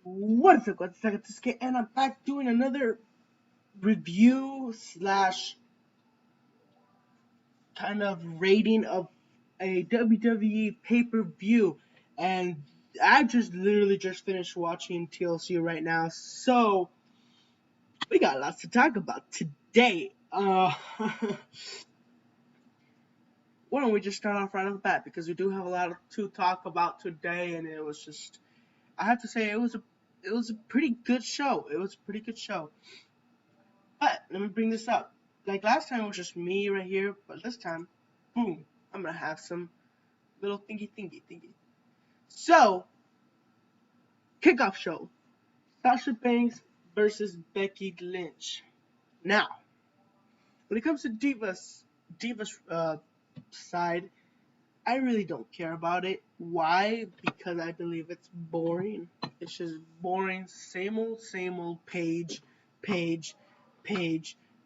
What is up, guys? It's Sasuke, and I'm back doing another review slash kind of rating of a WWE pay-per-view. And I just literally just finished watching TLC right now, so we got lots to talk about today. Why don't we just start off right off the bat, because we do have a lot to talk about today, and it was just, I have to say, it was a pretty good show. It was a pretty good show. But let me bring this up. Like last time it was just me right here, but this time, boom, I'm gonna have some little thingy. So, kickoff show. Sasha Banks versus Becky Lynch. Now, when it comes to Divas side, I really don't care about it. Why? Because I believe it's boring. It's just boring, same old page, page,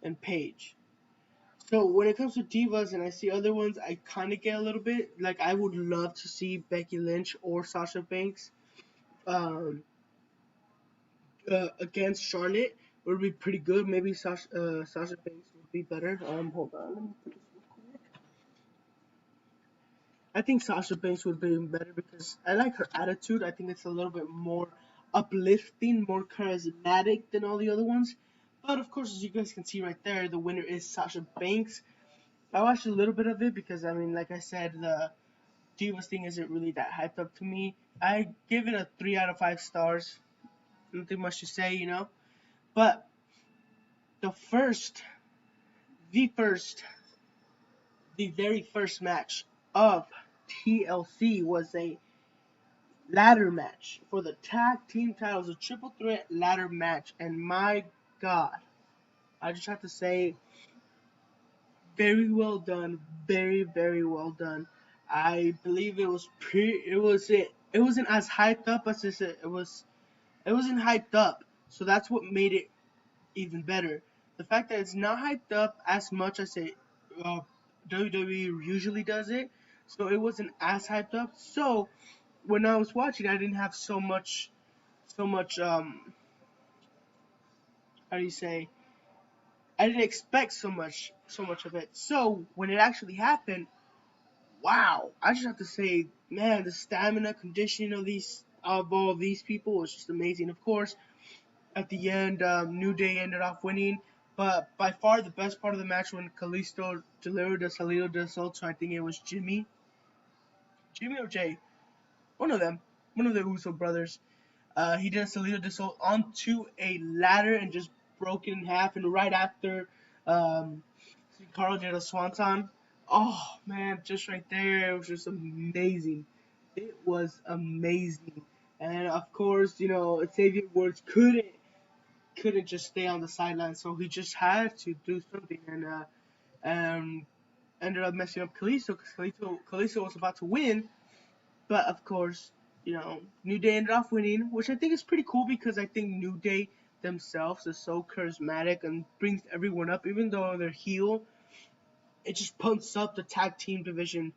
and page. So when it comes to divas and I see other ones, I kind of get a little bit like I would love to see Becky Lynch or Sasha Banks um, against Charlotte. It would be pretty good. Maybe Sasha Banks would be better. Hold on, let me put this real quick. I think Sasha Banks would be better because I like her attitude. I think it's a little bit more uplifting, more charismatic than all the other ones. But of course, as you guys can see right there, the winner is Sasha Banks. I watched a little bit of it because I mean, like I said, the Divas thing isn't really that hyped up to me. I give it a 3 out of 5 stars. Nothing much to say. But the first, the first, the very first match of TLC was a ladder match for the tag team titles, a triple threat ladder match, and my God, I just have to say, very well done, very well done. I believe it wasn't as hyped up as it wasn't hyped up, so that's what made it even better. The fact that it's not hyped up as much as uh, WWE usually does it, so it wasn't as hyped up. So when I was watching, I didn't have so much how do you say? I didn't expect so much of it. So when it actually happened, wow! I just have to say, man, the stamina, conditioning of all these people was just amazing. Of course, at the end, New Day ended off winning, but by far the best part of the match when Kalisto delivered the Salito del Sol. So I think it was Jimmy or Jay, one of them, one of the Uso brothers. He did a Salito del Sol onto a ladder and just broke it in half. And right after, um, Carl did a swanton. Oh man, just right there, it was just amazing. It was amazing. And of course, Xavier Woods couldn't just stay on the sideline, so he just had to do something, and um, ended up messing up Kalisto because Kalisto was about to win, but of course, New Day ended off winning, which I think is pretty cool because I think New Day themselves is so charismatic and brings everyone up, even though they're heel. It just pumps up the tag team division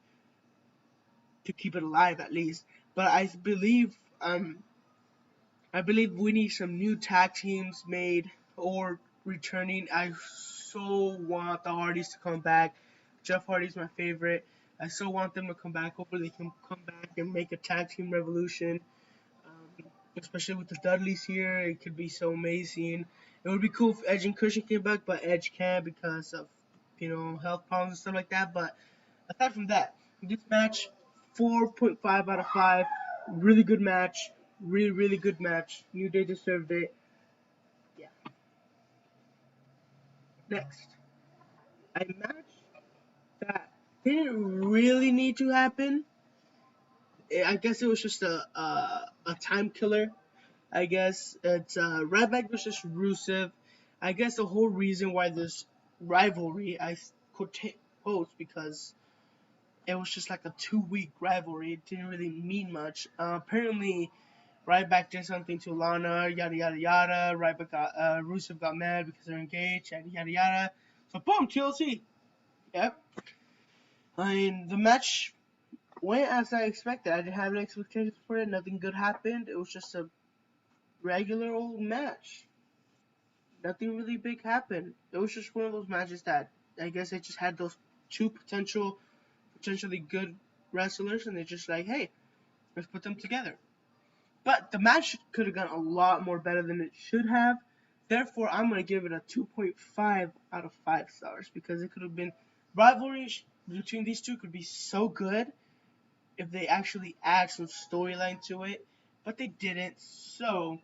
to keep it alive at least. But I believe we need some new tag teams made or returning. I so want the Hardys to come back. Jeff Hardy's my favorite. I so want them to come back. Hopefully, they can come back and make a tag team revolution. Especially with the Dudleys here, it could be so amazing. It would be cool if Edge and Christian came back, but Edge can't because of health problems and stuff like that. But aside from that, this match, 4.5 out of 5. Really good match. Really good match. New Day deserved it. Yeah. Next, a match that didn't really need to happen. I guess it was just a time killer. I guess it's Ryback versus Rusev. I guess the whole reason why this rivalry I could post because it was just like a 2 week rivalry. It didn't really mean much. Apparently, Ryback did something to Lana, yada yada yada. Rusev got mad because they're engaged, yada yada yada. So boom, TLC. Yep. I mean, the match went as I expected. I didn't have any expectations for it. Nothing good happened. It was just a regular old match. Nothing really big happened. It was just one of those matches that I guess they just had those two potentially good wrestlers, and they're just like, hey, let's put them together. But the match could have gone a lot more better than it should have. Therefore, I'm going to give it a 2.5 out of 5 stars because it could have been rivalry between these two could be so good if they actually add some storyline to it, but they didn't. So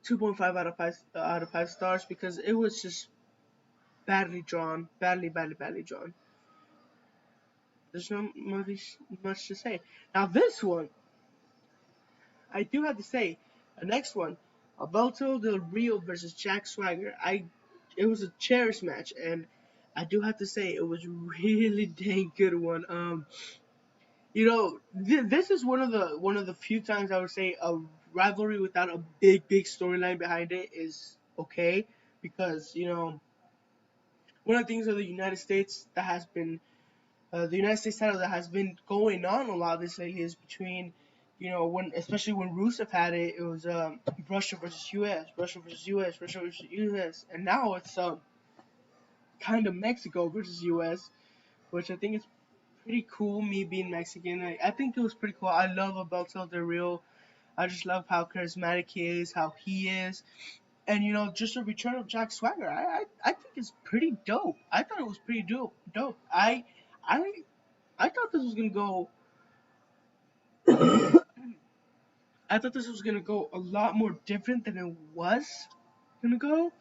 2.5 out of 5 stars because it was just badly drawn, badly drawn. There's not much to say. Now this one, I do have to say, the next one, Alberto Del Rio versus Jack Swagger. It was a chairs match, and I do have to say it was really dang good one. This is one of the few times I would say a rivalry without a big storyline behind it is okay, because one of the things of the United States that has been the United States title that has been going on a lot this lately is between, when especially when Rusev had it, it was Russia versus US, Russia versus US, Russia versus US, and now it's kind of Mexico versus US, which I think is pretty cool. Me being Mexican, I think it was pretty cool. I love Alberto Del Rio. I just love how charismatic he is, how he is, and just a return of Jack Swagger. I think it's pretty dope. I thought it was pretty dope. I I thought this was gonna go. I thought this was gonna go a lot more different than it was gonna go.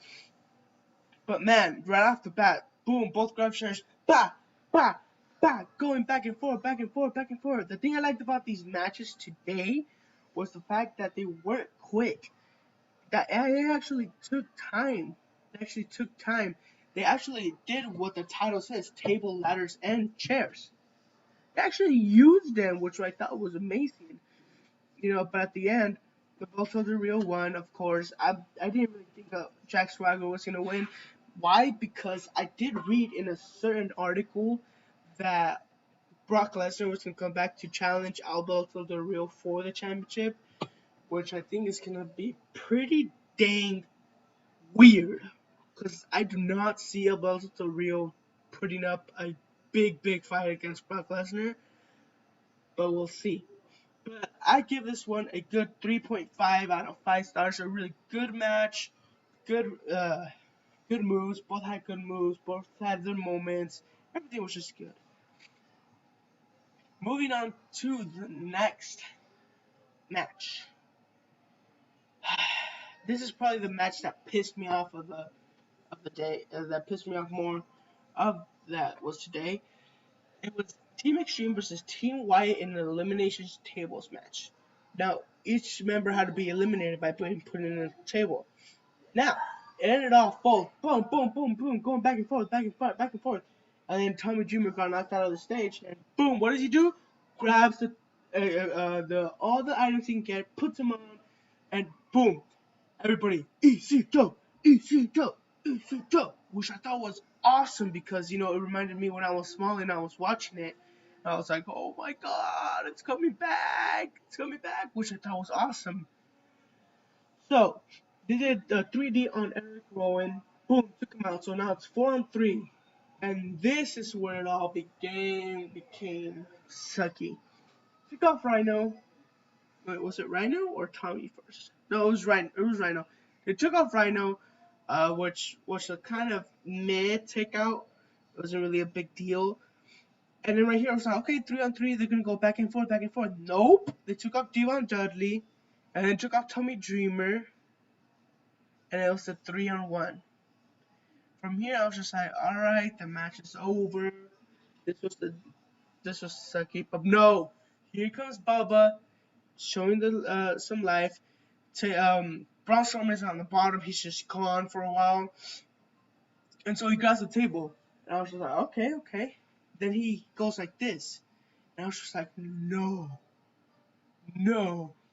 But man, right off the bat, boom, both grab shares, bah, bah, bah, going back and forth, back and forth, back and forth. The thing I liked about these matches today was the fact that they weren't quick. That it actually took time. They actually took time. They actually did what the title says: table, ladders, and chairs. They actually used them, which I thought was amazing. But at the end, the Buffalo the real one, of course. I didn't really think Jack Swagger was gonna win. Why? Because I did read in a certain article that Brock Lesnar was gonna come back to challenge Alberto Del Rio for the championship, which I think is gonna be pretty dang weird. Because I do not see Alberto Del Rio putting up a big fight against Brock Lesnar, but we'll see. But I give this one a good 3.5 out of 5 stars. A really good match, good good moves. Both had good moves. Both had their moments. Everything was just good. Moving on to the next match. This is probably the match that pissed me off of the day. That pissed me off more of that was today. It was Team Extreme versus Team Wyatt in an eliminations tables match. Now, each member had to be eliminated by being put in a table. Now, it ended off both boom, boom, boom, boom, going back and forth, back and forth, back and forth. And then Tommy Dreamer got knocked out of the stage, and boom, what does he do? Grabs the all the items he can get, puts them on, and boom, everybody, EC2, EC2, EC2, which I thought was awesome because, it reminded me when I was small and I was watching it. I was like, oh my god, it's coming back, which I thought was awesome. So, they did 3D on Eric Rowan, boom, took him out, so now it's 4-on-3. And this is where it all became sucky. Took off Rhino. Wait, was it Rhino or Tommy first? No, it was Rhino. It was Rhino. They took off Rhino, which was a kind of meh takeout. It wasn't really a big deal. And then right here, I was like, okay, 3-on-3, they're gonna go back and forth, back and forth. Nope, they took off Devon Dudley, and then took off Tommy Dreamer, and it was a 3-on-1. From here, I was just like, all right, the match is over. This was sucky, but no, here comes Bubba showing the some life. Braun Strowman's on the bottom. He's just gone for a while. And so he grabs the table. And I was just like, okay. Then he goes like this. And I was just like, no.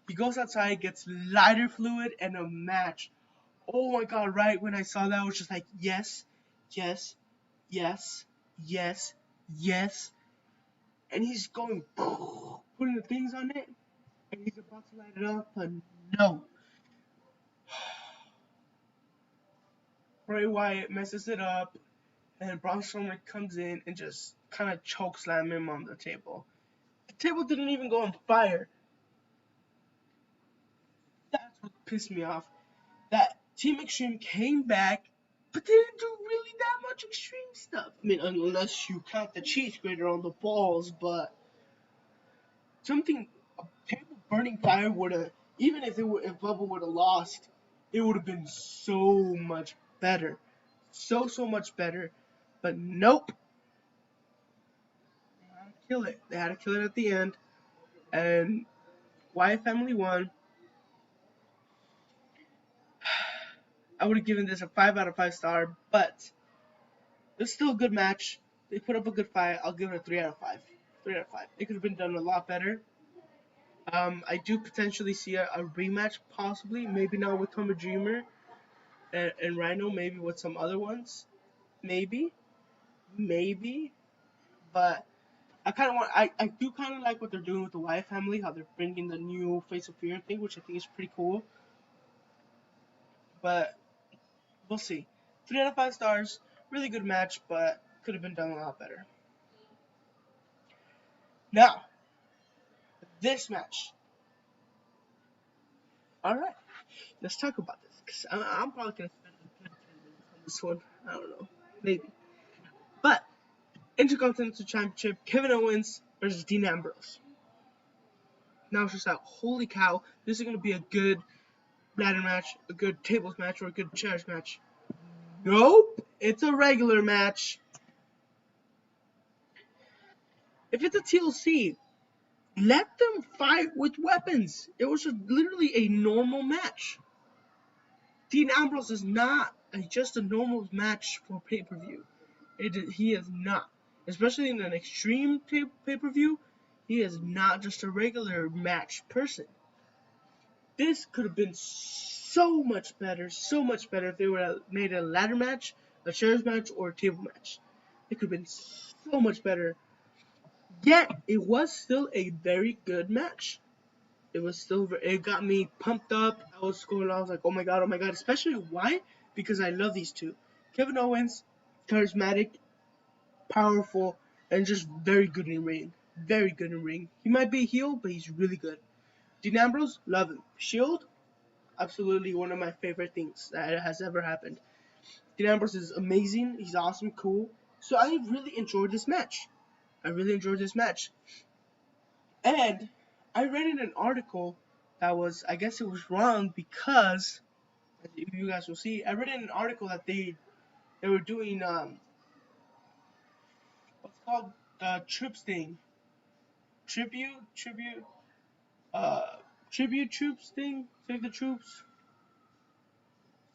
He goes outside, gets lighter fluid, and a match. Oh my god, right when I saw that, I was just like, yes. And he's going, putting the things on it. And he's about to light it up, but No, Bray Wyatt messes it up, and Braun Strowman comes in and just kind of chokeslam him on the table. The table didn't even go on fire. That's what pissed me off. That Team Extreme came back, but they didn't do really that much extreme stuff. I mean, unless you count the cheese grater on the balls, but something, a table burning fire would have, even if if Bubba would have lost, it would have been so much better. So much better. But nope. They had to kill it. They had to kill it at the end. And Wyatt family won. I would have given this a 5 out of 5 star, but it's still a good match. They put up a good fight. I'll give it a 3 out of 5. 3 out of 5. It could have been done a lot better. I do potentially see a rematch, possibly. Maybe not with Tommy Dreamer and Rhino. Maybe with some other ones. Maybe. Maybe. But I do kind of like what they're doing with the Wyatt family. How they're bringing the new Face of Fear thing, which I think is pretty cool. But we'll see. 3 out of 5 stars. Really good match, but could have been done a lot better. Now, this match. Alright, let's talk about this. Because I'm probably going to spend a good 10 minutes on this one. I don't know. Maybe. But, Intercontinental Championship, Kevin Owens versus Dean Ambrose. Now it's just like, holy cow, this is going to be a good ladder match, a good tables match, or a good chairs match. Nope, it's a regular match. If it's a TLC, let them fight with weapons. It was literally a normal match. Dean Ambrose is not just a normal match for pay-per-view. He is not. Especially in an extreme pay-per-view, he is not just a regular match person. This could have been so much better if they would have made a ladder match, a chairs match, or a table match. It could have been so much better. Yet, it was still a very good match. It got me pumped up. I was like, oh my god, especially why? Because I love these two. Kevin Owens, charismatic, powerful, and just very good in ring. Very good in ring. He might be a heel, but he's really good. Dean Ambrose, love him. Shield, absolutely one of my favorite things that has ever happened. Dean Ambrose is amazing. He's awesome, cool. So I really enjoyed this match. And I read in an article that was, I guess it was wrong because, as you guys will see, I read in an article that they were doing what's called the troops thing, tribute, uh, tribute troops thing, save the troops,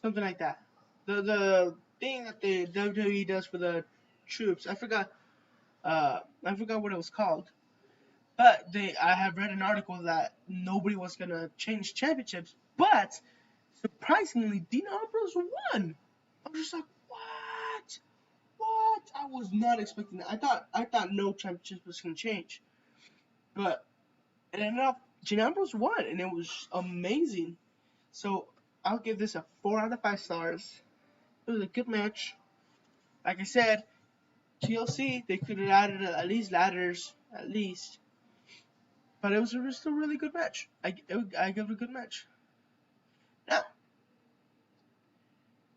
something like that. The thing that the WWE does for the troops, I forgot what it was called. But I have read an article that nobody was gonna change championships, but surprisingly, Dean Ambrose won. I was just like, what? What? I was not expecting that. I thought no championship was gonna change, but it ended up Dean Ambrose won, and it was amazing. So I'll give this a 4 out of 5 stars. It was a good match. Like I said, TLC they could have added at least ladders, at least. But it was still a really good match. I give it a good match. Now,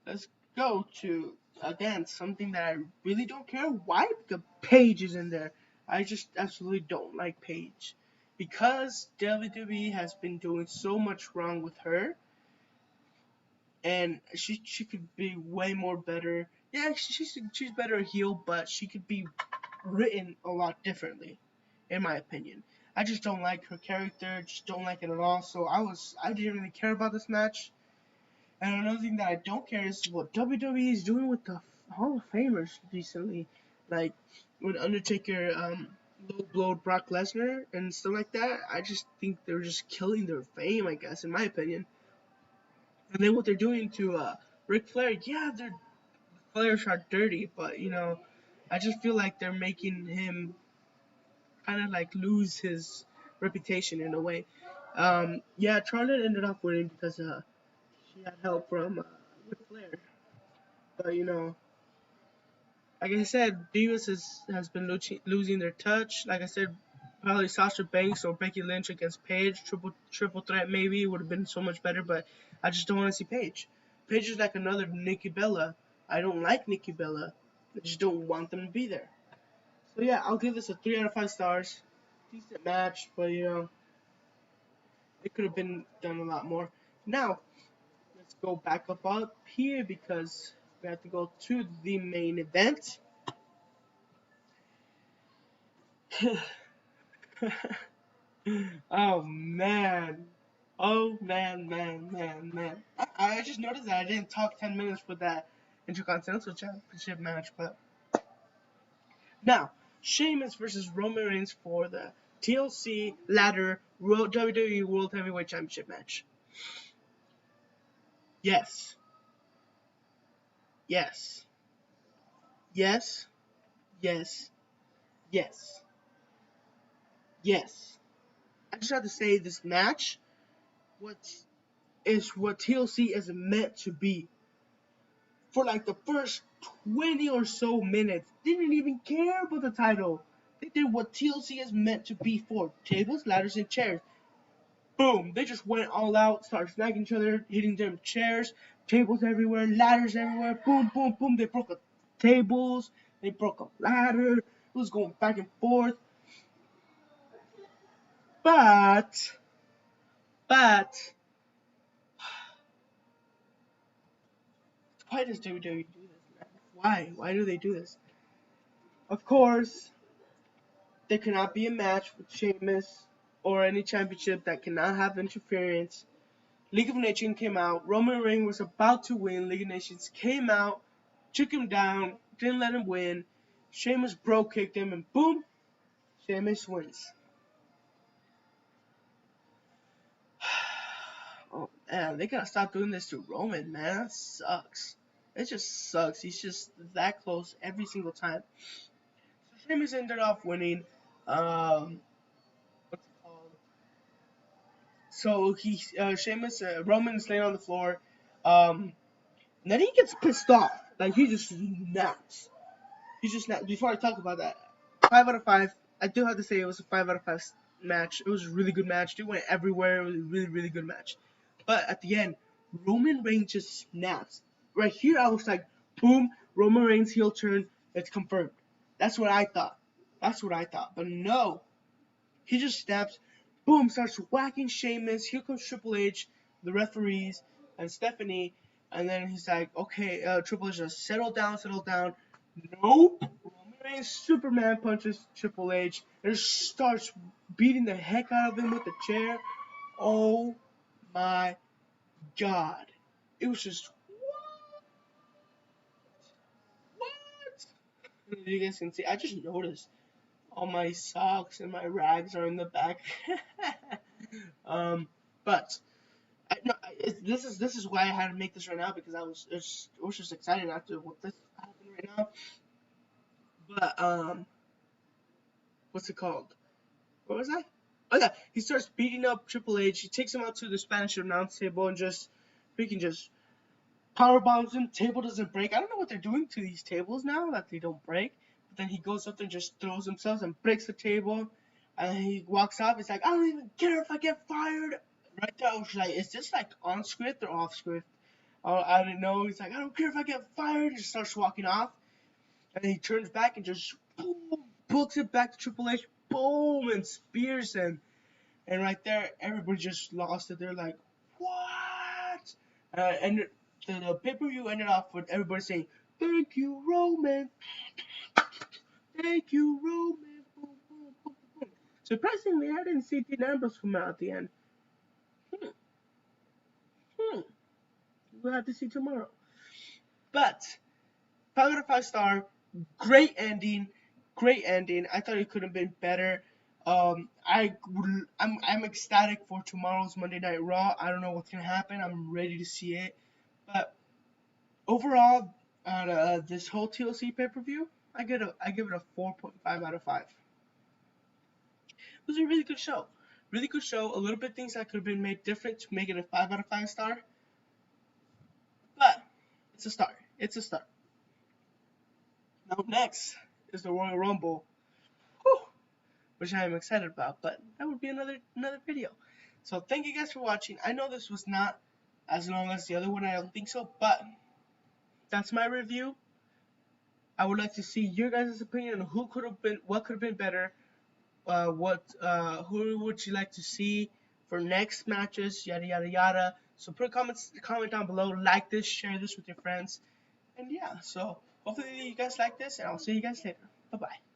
let's go to, again, something that I really don't care why the Paige is in there. I just absolutely don't like Paige. Because WWE has been doing so much wrong with her, and she could be way more better. Yeah, she's better a heel, but she could be written a lot differently, in my opinion. I just don't like her character, just don't like it at all. So I didn't really care about this match. And another thing that I don't care is what WWE is doing with the Hall of Famers recently, like when Undertaker low blowed Brock Lesnar and stuff like that. I just think they're just killing their fame, I guess, in my opinion. And then what they're doing to Ric Flair, yeah, their players are dirty, but I just feel like they're making him kind of like lose his reputation in a way. Yeah, Charlotte ended up winning because she had help from Ric Flair. But like I said, Divas has been losing their touch. Like I said, probably Sasha Banks or Becky Lynch against Paige, triple threat maybe would have been so much better. But I just don't want to see Paige. Paige is like another Nikki Bella. I don't like Nikki Bella. I just don't want them to be there. So yeah, I'll give this a 3 out of 5 stars. Decent match, but it could have been done a lot more. Now let's go back up here because we have to go to the main event. Oh man. Oh man. I just noticed that I didn't talk 10 minutes for that Intercontinental Championship match, but now Sheamus versus Roman Reigns for the TLC ladder WWE World Heavyweight Championship match. Yes. Yes. Yes. Yes. Yes. Yes. I just have to say this match what is what TLC is meant to be. For like the first 20 or so minutes, they didn't even care about the title. They did what TLC is meant to be for. Tables, ladders, and chairs. Boom. They just went all out, started smacking each other, hitting them chairs, tables everywhere, ladders everywhere. Boom, boom, boom. They broke up tables. They broke up ladder. It was going back and forth. But, but, why does WWE do this, man? Why? Why do they do this? Of course, there cannot be a match with Sheamus or any championship that cannot have interference. League of Nations came out. Roman Reigns was about to win. League of Nations came out, took him down, didn't let him win. Sheamus bro kicked him, and boom, Sheamus wins. Oh man, they gotta stop doing this to Roman, man. That sucks. It just sucks. He's just that close every single time. So Sheamus ended up winning. What's it called? So Sheamus, Roman's laying on the floor. And then he gets pissed off. Like he just snaps. He just snaps. Before I talk about that, 5 out of 5. I do have to say it was a 5 out of 5 match. It was a really good match. It went everywhere. It was a really good match. But at the end, Roman Reigns just snaps. Right here, I was like, boom, Roman Reigns heel turn. It's confirmed. That's what I thought. That's what I thought. But no, he just snaps, boom, starts whacking Sheamus. Here comes Triple H, the referees, and Stephanie. And then he's like, okay, Triple H, just settle down. No, Roman Reigns Superman punches Triple H and starts beating the heck out of him with the chair. Oh my god. It was just, what? You guys can see, I just noticed all my socks and my rags are in the back. But no, this is why I had to make this right now because I was just excited after what this happened right now. But what's it called? What was I? Oh yeah, he starts beating up Triple H. He takes him out to the Spanish announce table and just freaking just power bombs him. Table doesn't break. I don't know what they're doing to these tables now that they don't break. But then he goes up there and just throws himself and breaks the table. And he walks off. He's like, I don't even care if I get fired. Right there, I was like, is this like on script or off script? I didn't know. He's like, I don't care if I get fired. He just starts walking off. And then he turns back and just boom, books it back to Triple H. Boom, and spears him. And right there, everybody just lost it. They're like, what? And the pay-per-view ended off with everybody saying, thank you, Roman. Thank you, Roman. Boom, boom, boom, boom. Surprisingly, I didn't see Dean Ambrose come out at the end. Hmm. Hmm. We'll have to see tomorrow. But 5 out of 5 star, great ending, great ending. I thought it could have been better. I'm ecstatic for tomorrow's Monday Night Raw. I don't know what's gonna happen. I'm ready to see it. But overall, this whole TLC pay-per-view, I give it a 4.5 out of 5. It was a really good show. Really good show. A little bit things that could have been made different to make it a 5 out of 5 star. But it's a start. It's a start. Now next is the Royal Rumble. Whew, which I am excited about, but that would be another video. So thank you guys for watching. I know this was not as long as the other one, I don't think so, but that's my review. I would like to see your guys' opinion on who could have been, what could have been better, who would you like to see for next matches, yada yada yada. So put a comment down below, like this, share this with your friends, and yeah. So hopefully you guys like this, and I'll see you guys later. Bye bye.